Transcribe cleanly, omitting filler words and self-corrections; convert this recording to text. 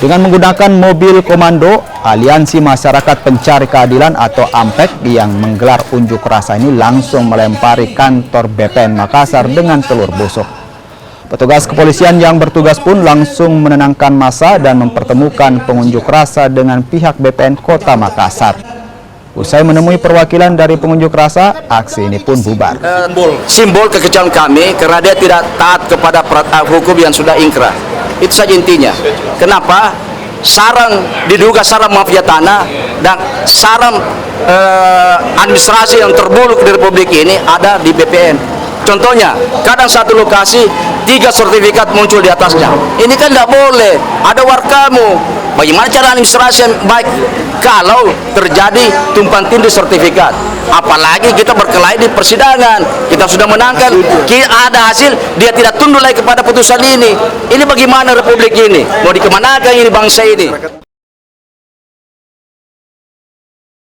Dengan menggunakan mobil komando, Aliansi Masyarakat Pencari Keadilan atau AMPEK yang menggelar unjuk rasa ini langsung melempari kantor BPN Makassar dengan telur busuk. Petugas kepolisian yang bertugas pun langsung menenangkan massa dan mempertemukan pengunjuk rasa dengan pihak BPN Kota Makassar. Usai menemui perwakilan dari pengunjuk rasa, aksi ini pun bubar. Simbol kekecewaan kami karena dia tidak taat kepada hukum yang sudah inkrah. Itu saja intinya. Kenapa? Diduga sarang mafia tanah dan sarang administrasi yang terburuk di Republik ini ada di BPN. Contohnya, kadang satu lokasi 3 sertifikat muncul di atasnya. Ini kan tidak boleh. Ada warkamu. Bagaimana cara administrasi yang baik kalau terjadi tumpang tindih sertifikat? Apalagi kita berkelahi di persidangan. Kita sudah menangkan, ada hasil, dia tidak tunduk lagi kepada putusan ini. Ini bagaimana Republik ini? Mau dikemanakan ini bangsa ini?